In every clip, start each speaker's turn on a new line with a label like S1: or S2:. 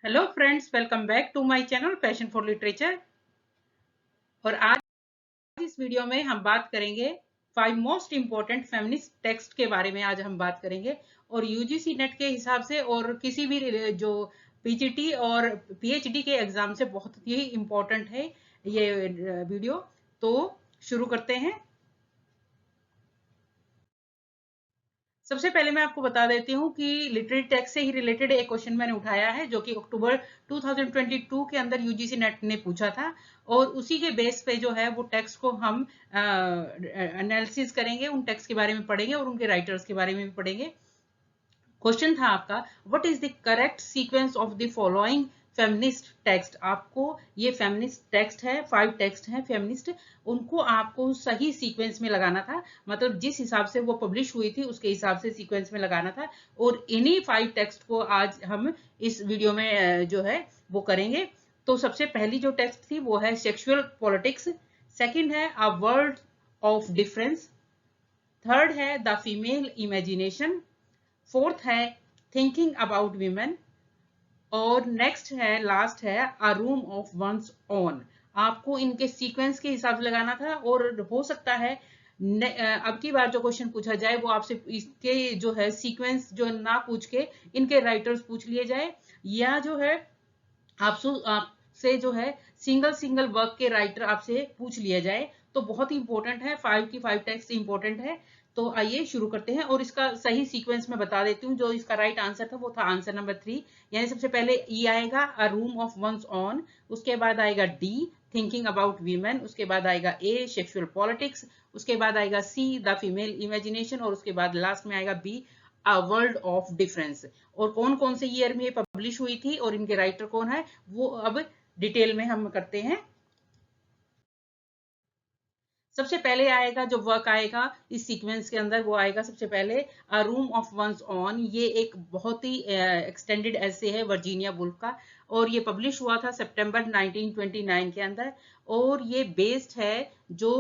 S1: Hello friends, welcome back to my channel passion for literature. और आज इस video में हम बात करेंगे 5 मोस्ट इम्पोर्टेंट फेमिनिस्ट टेक्स्ट के बारे में। आज हम बात करेंगे और यूजीसी नेट के हिसाब से और किसी भी जो पीजीटी और पीएचडी के एग्जाम से बहुत ही इम्पोर्टेंट है ये वीडियो। तो शुरू करते हैं। सबसे पहले मैं आपको बता देती हूँ कि लिटरेरी टेक्स्ट से ही रिलेटेड एक क्वेश्चन मैंने उठाया है जो कि अक्टूबर 2022 के अंदर यूजीसी नेट ने पूछा था, और उसी के बेस पे जो है वो टेक्स्ट को हम एनालिसिस करेंगे, उन टेक्स्ट के बारे में पढ़ेंगे और उनके राइटर्स के बारे में भी पढ़ेंगे। क्वेश्चन था आपका, what is the correct sequence of the following feminist text. आपको ये फेमिनिस्ट टेक्स्ट है, 5 टेक्स्ट हैं फेमिनिस्ट, उनको आपको सही सीक्वेंस में लगाना था, मतलब जिस हिसाब से वो पब्लिश हुई थी उसके हिसाब से सीक्वेंस में लगाना था। और इन्हीं 5 टेक्स्ट को आज हम इस वीडियो में जो है वो करेंगे। तो सबसे पहली जो टेक्स्ट थी वो है सेक्सुअल पॉलिटिक्स, सेकंड है a world of difference, third है द फीमेल इमेजिनेशन, फोर्थ है थिंकिंग अबाउट वीमेन, और नेक्स्ट है लास्ट है अ रूम ऑफ वंस ओन। आपको इनके सीक्वेंस के हिसाब से लगाना था, और हो सकता है अब की बार जो क्वेश्चन पूछा जाए वो आपसे इसके जो है सीक्वेंस जो ना पूछ के इनके राइटर्स पूछ लिए जाए, या जो है आपसे जो है सिंगल सिंगल वर्क के राइटर आपसे पूछ लिया जाए। तो बहुत ही इंपॉर्टेंट है, 5 की 5 टेक्स्ट इंपॉर्टेंट है। तो आइए शुरू करते हैं, और इसका सही सीक्वेंस में बता देती हूँ। जो इसका राइट आंसर था वो था आंसर नंबर 3, यानी सबसे पहले ई आएगा a room of one's own, उसके बाद आएगा डी थिंकिंग अबाउट वीमेन, उसके बाद आएगा ए सेक्सुअल पॉलिटिक्स, उसके बाद आएगा सी द फीमेल इमेजिनेशन, और उसके बाद लास्ट में आएगा be a world of difference. और कौन कौन से ईयर में ये पब्लिश हुई थी और इनके राइटर कौन है वो अब डिटेल में हम करते हैं। सबसे पहले आएगा जो वर्क आएगा इस सीक्वेंस के अंदर, वो आएगा सबसे पहले a room of one's own. ये एक बहुत ही एक्सटेंडेड ऐसे है वर्जीनिया वुल्फ का, और ये पब्लिश हुआ था सितंबर 1929 के अंदर। और ये बेस्ड है जो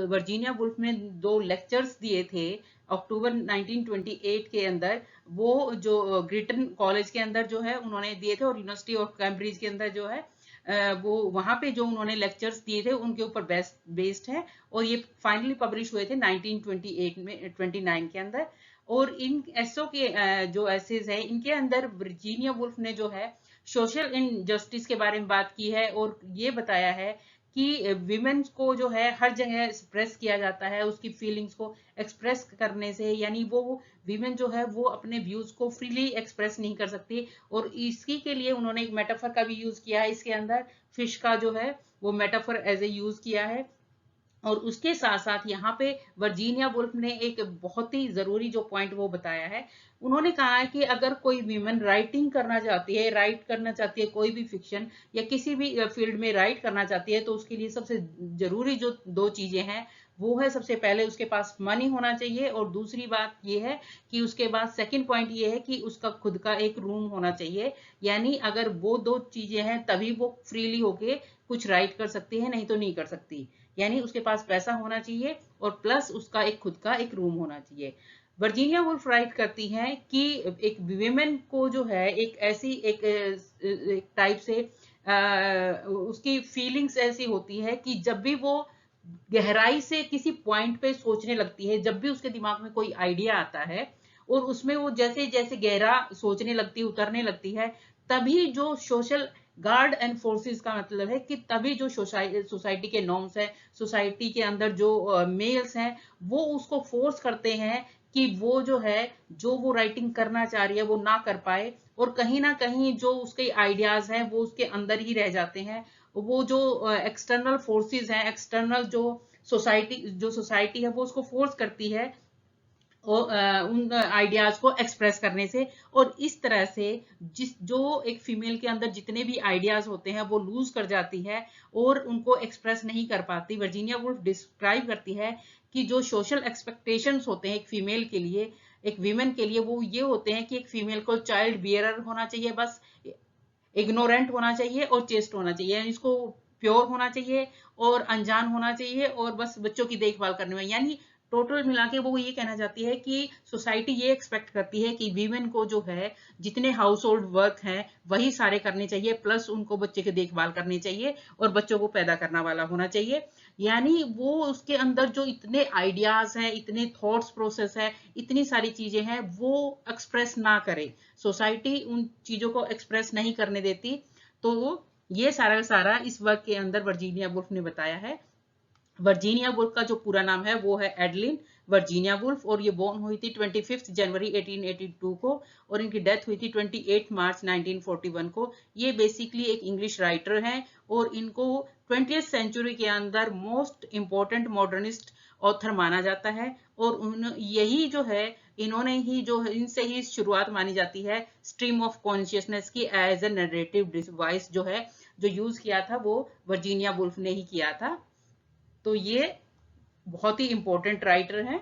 S1: वर्जीनिया वुल्फ ने 2 लेक्चर्स दिए थे अक्टूबर 1928 के अंदर, वो जो ग्रिटन कॉलेज के अंदर जो है उन्होंने दिए थे, और यूनिवर्सिटी ऑफ कैम्ब्रिज के अंदर जो है वो वहां पे जो उन्होंने लेक्चर्स दिए थे उनके ऊपर बेस्ड है। और ये फाइनली पब्लिश हुए थे 1928 में 29 के अंदर। और इन एसओ के जो एसेज है इनके अंदर वर्जीनिया वुल्फ ने जो है सोशल इनजस्टिस के बारे में बात की है, और ये बताया है कि विमेन को जो है हर जगह एक्सप्रेस किया जाता है, उसकी फीलिंग्स को एक्सप्रेस करने से, यानी वो विमेन जो है वो अपने व्यूज को फ्रीली एक्सप्रेस नहीं कर सकती। और इसी के लिए उन्होंने एक मेटाफर का भी यूज किया है इसके अंदर, फिश का जो है वो मेटाफर एज ए यूज किया है। और उसके साथ साथ यहाँ पे वर्जीनिया वुल्फ ने एक बहुत ही जरूरी जो पॉइंट वो बताया है, उन्होंने कहा है कि अगर कोई वीमेन राइटिंग करना चाहती है, राइट करना चाहती है कोई भी फिक्शन या किसी भी फील्ड में राइट करना चाहती है, तो उसके लिए सबसे जरूरी जो 2 चीजें हैं वो है, सबसे पहले उसके पास मनी होना चाहिए, और दूसरी बात ये है कि उसके बाद सेकंड पॉइंट ये है कि उसका खुद का एक रूम होना चाहिए। यानी अगर वो 2 चीजें हैं तभी वो फ्रीली होके कुछ राइट कर सकती है, नहीं तो नहीं कर सकती। यानी उसके पास पैसा होना चाहिए और प्लस उसका एक खुद का एक रूम होना चाहिए। वर्जीनिया वुल्फ राइट करती हैं कि एक विमेन को जो है एक ऐसी एक टाइप से उसकी फीलिंग्स ऐसी होती है कि जब भी वो गहराई से किसी पॉइंट पे सोचने लगती है, जब भी उसके दिमाग में कोई आइडिया आता है और उसमें वो जैसे जैसे गहरा सोचने लगती है, उतरने लगती है, तभी जो सोशल गार्ड एंड फोर्सेस का मतलब है कि तभी जो सोसाइटी के नॉर्म्स है, सोसाइटी के अंदर जो मेल्स हैं, वो उसको फोर्स करते हैं कि वो जो है जो वो राइटिंग करना चाह रही है वो ना कर पाए, और कहीं ना कहीं जो उसके आइडियाज हैं वो उसके अंदर ही रह जाते हैं। वो जो एक्सटर्नल फोर्सेस हैं, एक्सटर्नल जो सोसाइटी है वो उसको फोर्स करती है उन आइडियाज को एक्सप्रेस करने से। और इस तरह से जो एक फीमेल के अंदर जितने भी आइडियाज होते हैं वो लूज कर जाती है और उनको एक्सप्रेस नहीं कर पाती। वर्जीनिया वुल्फ डिस्क्राइब करती है कि जो सोशल एक्सपेक्टेशंस होते हैं एक फीमेल के लिए, एक वीमेन के लिए, वो ये होते हैं कि एक फीमेल को चाइल्ड बियरर होना चाहिए, बस इग्नोरेंट होना चाहिए और चेस्ट होना चाहिए, यानी इसको प्योर होना चाहिए और अनजान होना चाहिए और बस बच्चों की देखभाल करने में, यानी टोटल मिला के वो ये कहना चाहती है कि सोसाइटी ये एक्सपेक्ट करती है कि वीमेन को जो है जितने हाउस होल्ड वर्क हैं वही सारे करने चाहिए, प्लस उनको बच्चे की देखभाल करनी चाहिए और बच्चों को पैदा करना वाला होना चाहिए। यानी वो उसके अंदर जो इतने आइडियाज हैं, इतने थॉट्स प्रोसेस है, इतनी सारी चीजें हैं, वो एक्सप्रेस ना करे, सोसाइटी उन चीजों को एक्सप्रेस नहीं करने देती। तो ये सारा का सारा इस वर्क के अंदर वर्जीनिया वुल्फ ने बताया है। वर्जीनिया वुल्फ का जो पूरा नाम है वो है एडलिन वर्जीनिया वुल्फ, और ये बोर्न हुई थी 25 जनवरी 1882 को, और इनकी डेथ हुई थी 28 मार्च 1941 को। ये बेसिकली एक इंग्लिश राइटर हैं, और इनको 20th सेंचुरी के अंदर मोस्ट इंपॉर्टेंट मॉडर्निस्ट ऑथर माना जाता है। और यही जो है, इन्होंने ही जो है, इनसे ही शुरुआत मानी जाती है स्ट्रीम ऑफ कॉन्शियसनेस की एज ए नरेटिव डिवाइस जो है, जो यूज किया था वो वर्जीनिया वुल्फ ने ही किया था। तो ये बहुत ही इंपॉर्टेंट राइटर है।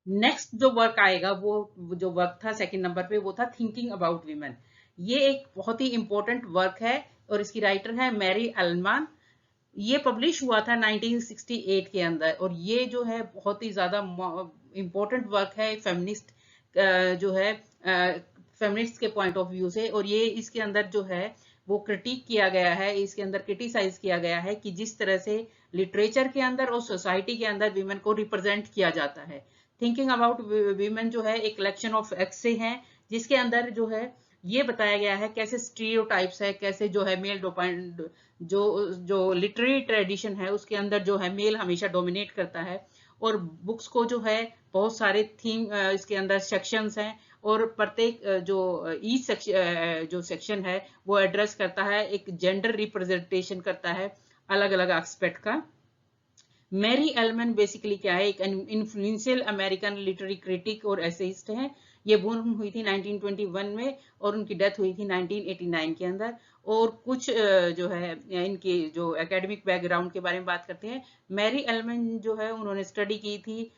S1: नेक्स्ट जो वर्क आएगा, वो जो वर्क था सेकंड नंबर पे, वो था थिंकिंग अबाउट वीमेन। ये एक बहुत ही इंपॉर्टेंट वर्क है, और इसकी राइटर है मैरी एल्मान। ये पब्लिश हुआ था 1968 के अंदर, और ये जो है बहुत ही ज्यादा इंपॉर्टेंट वर्क है फेमिनिस्ट, जो है फेमिनिस्ट के पॉइंट ऑफ व्यू से। और ये इसके अंदर जो है वो क्रिटिक किया गया है, इसके अंदर क्रिटिसाइज किया गया है कि जिस तरह से लिटरेचर के अंदर और सोसाइटी के अंदर वीमेन को रिप्रेजेंट किया जाता है। थिंकिंग अबाउट वीमेन जो है एक कलेक्शन ऑफ एस्से हैं, जिसके अंदर जो है ये बताया गया है कैसे स्टीरियोटाइप्स है, कैसे जो है मेल जो जो लिटरेरी ट्रेडिशन है उसके अंदर जो है मेल हमेशा डोमिनेट करता है। और बुक्स को जो है बहुत सारे थीम इसके अंदर सेक्शंस हैं, और प्रत्येक जो ईच सेक्शन जो सेक्शन है वो एड्रेस करता है, एक जेंडर रिप्रेजेंटेशन करता है अलग अलग एस्पेक्ट का। मैरी एलमन बेसिकली क्या है, एक इन्फ्लुएंशियल अमेरिकन लिटरेरी क्रिटिक और एसेइस्ट हैं। ये बोर्न हुई थी 1921 में, और उनकी डेथ हुई थी 1989 के अंदर। और कुछ जो है इनके जो एकेडमिक बैकग्राउंड के बारे में बात करते हैं। मैरी एलमन जो है उन्होंने स्टडी की थी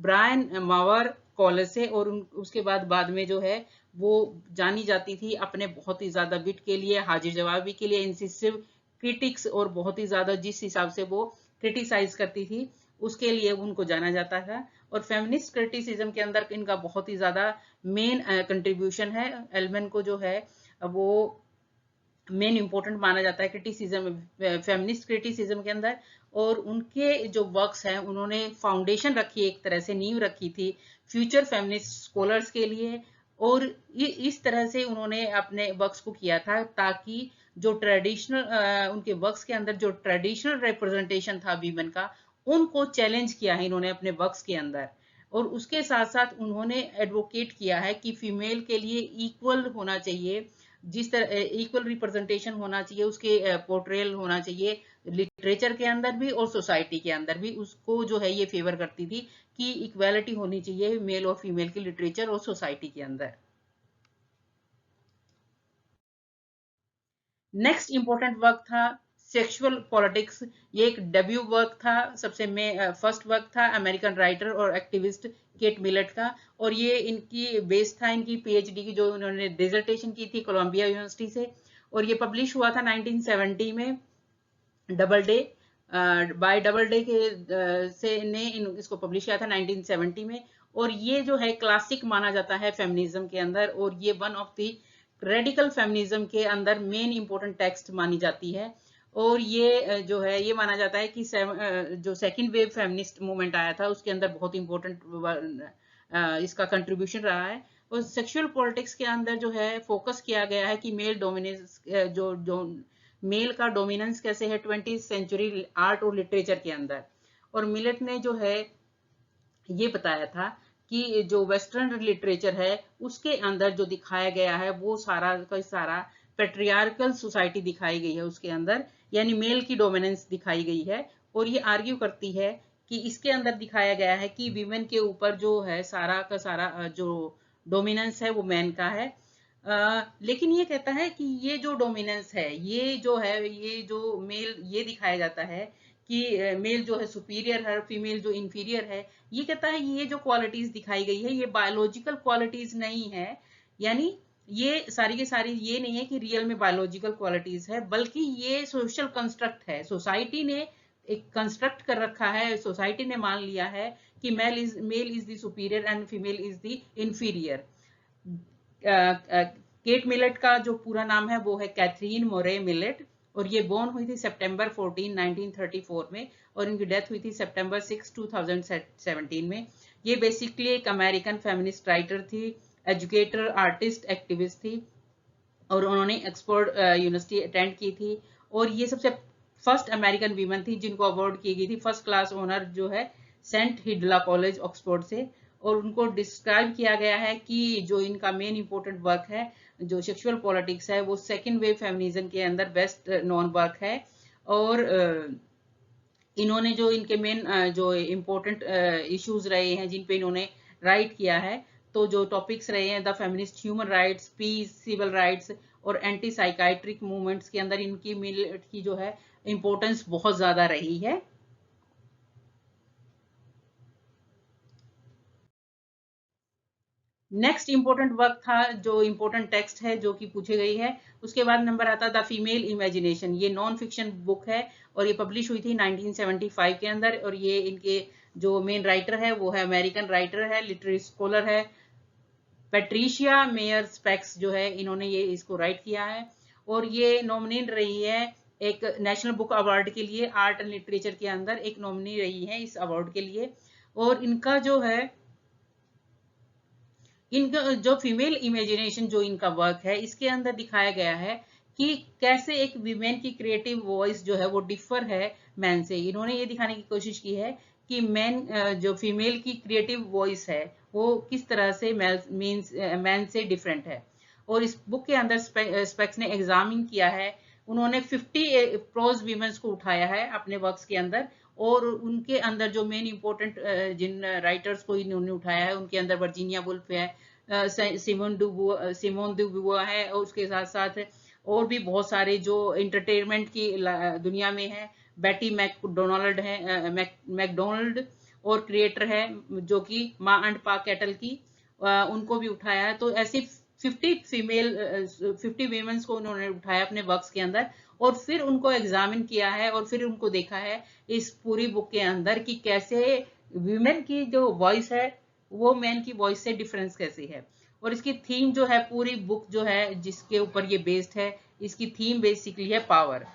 S1: ब्रायन मावर कॉलेज से, और उसके बाद में जो है वो जानी जाती थी अपने बहुत ही ज्यादा विट के लिए, हाजिर जवाबी के लिए, इंसिसिव क्रिटिक्स, और बहुत ही ज्यादा जिस हिसाब से वो क्रिटिसाइज करती थी उसके लिए उनको जाना जाता था। और फेमिनिस्ट क्रिटिसिज्म के अंदर इनका बहुत ही ज्यादा मेन कंट्रीब्यूशन है। एलमन को जो है वो मेन इंपॉर्टेंट माना जाता है क्रिटिसिज्म, फेमिनिस्ट क्रिटिसिज्म के अंदर। और उनके जो वर्क्स हैं उन्होंने फाउंडेशन रखी, एक तरह से नींव रखी थी फ्यूचर फेमिनिस्ट स्कॉलर्स के लिए। और इस तरह से उन्होंने अपने वर्क्स को किया था ताकि जो ट्रेडिशनल उनके वर्क्स के अंदर जो ट्रेडिशनल रिप्रेजेंटेशन था वीमेन का, उनको चैलेंज किया है इन्होंने अपने वर्क्स के अंदर। और उसके साथ साथ उन्होंने एडवोकेट किया है कि फीमेल के लिए इक्वल होना चाहिए, जिस तरह इक्वल रिप्रेजेंटेशन होना चाहिए, उसके पोर्ट्रेयल होना चाहिए लिटरेचर के अंदर भी और सोसाइटी के अंदर भी। उसको जो है ये फेवर करती थी कि इक्वालिटी होनी चाहिए मेल और फीमेल की लिटरेचर और सोसाइटी के अंदर। नेक्स्ट इंपॉर्टेंट वर्क था सेक्सुअल पॉलिटिक्स। ये एक डेब्यू वर्क था, सबसे फर्स्ट वर्क था अमेरिकन राइटर और एक्टिविस्ट केट मिलेट का। और ये इनकी बेस था इनकी पीएचडी की, जो उन्होंने डिसर्टेशन की थी कोलंबिया यूनिवर्सिटी से। और ये पब्लिश हुआ था 1970 में double day, bye double day के से ने इसको पब्लिश किया था 1970 में। और ये जो है क्लासिक माना जाता है फेमिनिज्म के अंदर, और ये one of the radical feminism के अंदर मेन इंपॉर्टेंट टेक्स्ट मानी जाती है। और ये जो है ये माना जाता है कि जो सेकंड वेव फेमिनिस्ट मूवमेंट आया था उसके अंदर बहुत इंपॉर्टेंट इसका कंट्रीब्यूशन रहा है। और सेक्सुअल पॉलिटिक्स के अंदर जो है फोकस किया गया है कि मेल डोमिनेंस जो मेल का डोमिनेंस कैसे है 20th सेंचुरी आर्ट और लिटरेचर के अंदर। और मिलेट ने जो है ये बताया था कि जो वेस्टर्न लिटरेचर है उसके अंदर जो दिखाया गया है वो सारा का सारा पेट्रियार्कल सोसाइटी दिखाई गई है उसके अंदर, यानी मेल की डोमिनेंस दिखाई गई है। और ये आर्ग्यू करती है कि इसके अंदर दिखाया गया है कि वीमेन के ऊपर जो है सारा का सारा जो डोमिनेंस है वो मैन का है। लेकिन ये कहता है कि ये जो डोमिनेंस है, ये जो है, ये जो मेल ये दिखाया जाता है कि मेल जो है सुपीरियर है, फीमेल जो इंफीरियर है। ये कहता है ये जो क्वालिटीज दिखाई गई है ये बायोलॉजिकल क्वालिटीज नहीं है, यानी ये सारी की सारी ये नहीं है कि रियल में बायोलॉजिकल क्वालिटीज है, बल्कि ये सोशल कंस्ट्रक्ट है। सोसाइटी ने एक कंस्ट्रक्ट कर रखा है, सोसाइटी ने मान लिया है कि male is the superior and female is the inferior. Kate Millett का जो पूरा नाम है वो है कैथरीन मोरे मिलेट, और ये बोर्न हुई थी सितंबर 14 1934 में, और इनकी डेथ हुई थी सितंबर 6 2017 में। ये बेसिकली एक अमेरिकन फेमिनिस्ट राइटर थी, एजुकेटर, आर्टिस्ट, एक्टिविस्ट थी, और उन्होंने ऑक्सफोर्ड यूनिवर्सिटी अटेंड की थी, और ये सबसे फर्स्ट अमेरिकन वीमन थी जिनको अवार्ड की गई थी फर्स्ट क्लास ऑनर जो है सेंट हिडला कॉलेज ऑक्सफोर्ड से। और उनको डिस्क्राइब किया गया है कि जो इनका मेन इंपॉर्टेंट वर्क है जो सेक्सुअल पॉलिटिक्स है वो सेकेंड वेव फेमिनिज्म के अंदर बेस्ट नॉन वर्क है। और इन्होंने जो इनके मेन जो इम्पोर्टेंट इश्यूज रहे हैं जिन पे इन्होंने राइट किया है, तो जो टॉपिक्स रहे हैं the feminist human rights, peace, civil rights और एंटी साइकाइट्रिक मूवमेंट्स के अंदर इनकी मिलेट की जो है इम्पोर्टेंस बहुत ज्यादा रही है। नेक्स्ट इंपॉर्टेंट वर्क था जो इंपॉर्टेंट टेक्स्ट है जो कि पूछी गई है, उसके बाद नंबर आता द फीमेल इमेजिनेशन। ये नॉन फिक्शन बुक है और ये पब्लिश हुई थी 1975 के अंदर, और ये इनके जो मेन राइटर है वो है अमेरिकन राइटर है, लिटरेरी स्कॉलर है, पैट्रिशिया मेयर स्पेक्स जो है, इन्होंने ये इसको राइट किया है। और ये नॉमिनेट रही है एक नेशनल बुक अवार्ड के लिए, आर्ट एंड लिटरेचर के अंदर एक नॉमिनी रही है इस अवार्ड के लिए। और इनका जो है इनका जो फीमेल इमेजिनेशन जो इनका वर्क है इसके अंदर दिखाया गया है कि कैसे एक वीमेन की क्रिएटिव वॉइस जो है वो डिफर है मैन से। इन्होंने ये दिखाने की कोशिश की है कि मैन जो फीमेल की क्रिएटिव वॉइस है वो किस तरह से मैन से डिफरेंट है। और इस बुक के अंदर स्पेक्स ने एग्जामिन किया है, उन्होंने 50 प्रोज वीमेंस को उठाया है अपने वर्क्स के अंदर, और उनके अंदर जो मेन इंपॉर्टेंट जिन राइटर्स को इन्होंने उठाया है उनके अंदर वर्जीनिया वुल्फ है, सिमोन दुबुआ है, और उसके साथ साथ और भी बहुत सारे जो इंटरटेनमेंट की दुनिया में है, बेटी मैकडोनाल्ड है, मैकडोनाल्ड और क्रिएटर है जो कि माँ एंड पा कैटल की, उनको भी उठाया है। तो ऐसे 50 वीमेंस को उन्होंने उठाया अपने वर्क्स के अंदर, और फिर उनको एग्जामिन किया है और फिर उनको देखा है इस पूरी बुक के अंदर कि कैसे वीमेन की जो वॉइस है वो मैन की वॉइस से डिफरेंस कैसी है। और इसकी थीम जो है पूरी बुक जो है जिसके ऊपर ये बेस्ड है, इसकी थीम बेसिकली है पावर,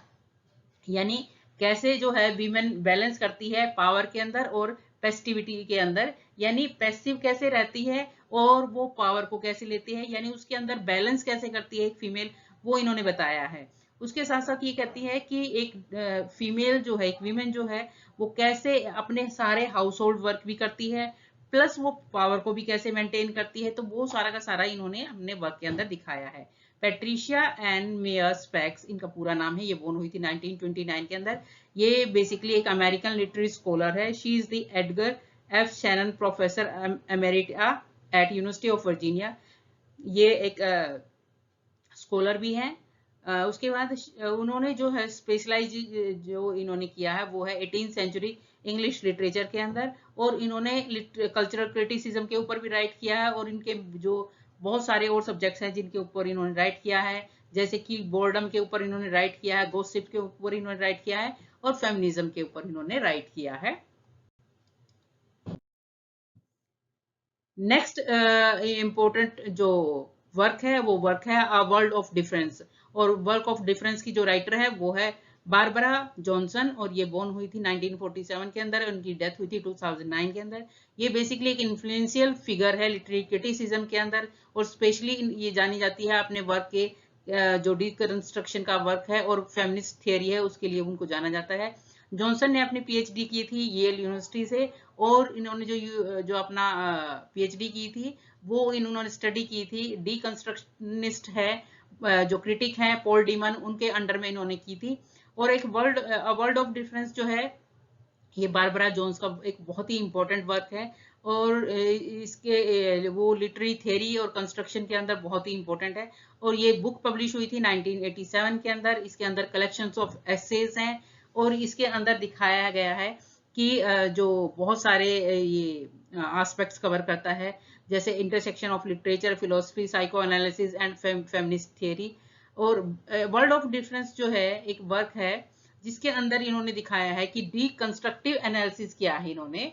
S1: यानी कैसे जो है वीमेन बैलेंस करती है पावर के अंदर और पेसिविटी के अंदर, यानी पैसिव कैसे रहती है और वो पावर को कैसे लेती है, यानी उसके अंदर बैलेंस कैसे करती है एक फीमेल, वो इन्होंने बताया है। उसके साथ साथ ये कहती है कि एक फीमेल जो है, एक वीमेन जो है वो कैसे अपने सारे हाउस होल्ड वर्क भी करती है प्लस वो पावर को भी कैसे मेंटेन करती है, तो वो सारा का सारा इन्होंने अपने वर्क के अंदर दिखाया है। पैट्रिशिया एंड मेयर स्पेक्स इनका पूरा नाम है, ये बोर्न हुई थी 1929 के अंदर। ये बेसिकली एक अमेरिकन लिटरेरी स्कॉलर है, she is the Edgar F Shannon professor emerita at University of Virginia. ये एक स्कॉलर भी है। उसके बाद उन्होंने जो है स्पेशलाइज जो इन्होंने किया है वो है 18th सेंचुरी इंग्लिश लिटरेचर के अंदर, और इन्होंने कल्चरल क्रिटिसिज्म के ऊपर भी राइट किया है, और इनके जो बहुत सारे और सब्जेक्ट्स हैं जिनके ऊपर इन्होंने राइट किया है, जैसे कि बोर्डम के ऊपर इन्होंने राइट किया है, गॉसिप के ऊपर इन्होंने राइट किया है, और फेमिनिज्म के ऊपर इन्होंने राइट किया है। नेक्स्ट इम्पोर्टेंट जो वर्क है वो वर्क है अ वर्ल्ड ऑफ डिफरेंस, और वर्क ऑफ डिफरेंस की जो राइटर है वो है बारबरा जॉनसन, और ये बोर्न हुई थी 1947 के अंदर, उनकी डेथ हुई थी 2009 के अंदर। ये बेसिकली एक इन्फ्लुएंशियल फिगर है लिटरेरी क्रिटिसिज्म के अंदर, और स्पेशली ये जानी जाती है अपने वर्क के जो डिकंस्ट्रक्शन का वर्क है और फेमिनिस्ट थियरी है उसके लिए उनको जाना जाता है। जॉनसन ने अपनी पीएचडी की थी येल यूनिवर्सिटी से, और इन्होंने जो अपना पीएचडी की थी वो इन्होंने स्टडी की थी डीकंस्ट्रक्शनिस्ट है जो क्रिटिक हैं पॉल डीमन, उनके अंडर में इन्होंने की थी। और एक वर्ल्ड ऑफ डिफरेंस जो है ये बारबरा जोन्स का एक बहुत ही इंपॉर्टेंट वर्क है, और इसके वो लिटरेरी थ्योरी और कंस्ट्रक्शन के अंदर बहुत ही इंपॉर्टेंट है। और ये बुक पब्लिश हुई थी 1987 के अंदर, इसके अंदर कलेक्शंस ऑफ एसेज हैं, और इसके अंदर दिखाया गया है कि जो बहुत सारे ये एस्पेक्ट्स कवर करता है, जैसे intersection of literature, philosophy, psycho analysis and feminist theory. और वर्ल्ड ऑफ डिफरेंस जो है एक वर्क है जिसके अंदर इन्होंने दिखाया है कि डीकंस्ट्रक्टिव एनालिसिस किया है इन्होंने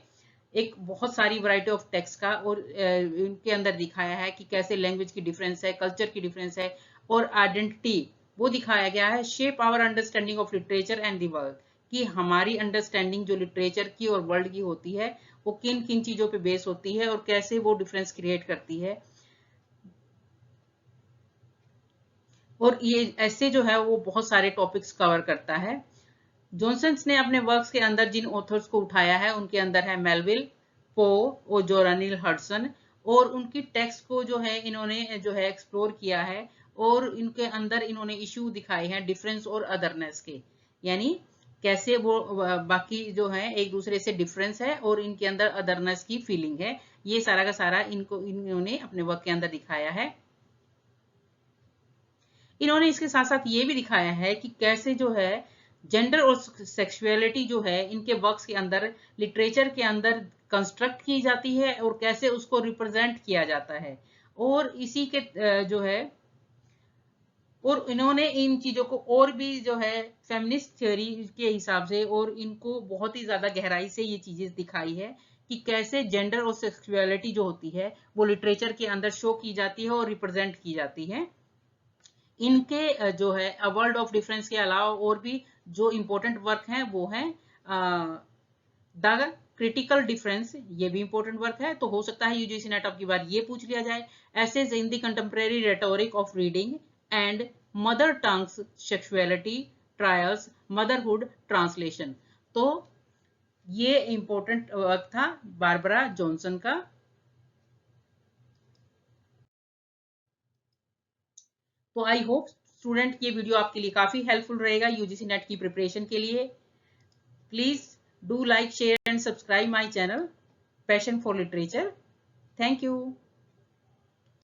S1: एक बहुत सारी वैरायटी ऑफ टेक्स्ट का, और इनके अंदर दिखाया है कि कैसे लैंग्वेज की डिफरेंस है, कल्चर की डिफरेंस है, और आइडेंटिटी वो दिखाया गया है। Shape our understanding of literature and the world, कि हमारी अंडरस्टैंडिंग जो लिटरेचर की और वर्ल्ड की होती है वो किन किन चीजों पे बेस होती है और कैसे वो डिफरेंस क्रिएट करती है। और ये ऐसे जो है वो बहुत सारे टॉपिक्स कवर करता है। जॉनसन ने अपने वर्क्स के अंदर जिन ऑथर्स को उठाया है उनके अंदर है मेलविल, पो और जोरानिल हडसन, और उनकी टेक्स्ट को जो है इन्होंने जो है एक्सप्लोर किया है, और इनके अंदर इन्होंने इशू दिखाए हैं डिफरेंस और अदरनेस के, यानी कैसे वो बाकी जो है एक दूसरे से डिफरेंस है और इनके अंदर अदरनेस की फीलिंग है। ये सारा का सारा इन्होंने अपने वर्क के अंदर दिखाया है। इन्होंने इसके साथ साथ ये भी दिखाया है कि कैसे जो है जेंडर और सेक्सुअलिटी जो है इनके वर्क्स के अंदर लिटरेचर के अंदर कंस्ट्रक्ट की जाती है और कैसे उसको रिप्रेजेंट किया जाता है। और इसी के जो है, और इन्होंने इन चीजों को और भी जो है फेमिनिस्ट थ्योरी के हिसाब से और इनको बहुत ही ज्यादा गहराई से ये चीजें दिखाई है कि कैसे जेंडर और सेक्सुअलिटी जो होती है वो लिटरेचर के अंदर शो की जाती है और रिप्रेजेंट की जाती है। इनके जो है अ वर्ल्ड ऑफ डिफरेंस के अलावा और भी जो इंपॉर्टेंट वर्क हैं वो है द क्रिटिकल डिफरेंस, ये भी इंपॉर्टेंट वर्क है। तो हो सकता है यूजीसी नेट की बार ये पूछ लिया जाए। Essays in the contemporary rhetoric of reading and mother tongues sexuality trials motherhood translation. तो ये इंपॉर्टेंट वर्क था बारबरा जॉनसन का। तो आई होप स्टूडेंट ये वीडियो आपके लिए काफी हेल्पफुल रहेगा यूजीसी नेट की प्रिपरेशन के लिए। Please do like share and subscribe my channel passion for literature. Thank you.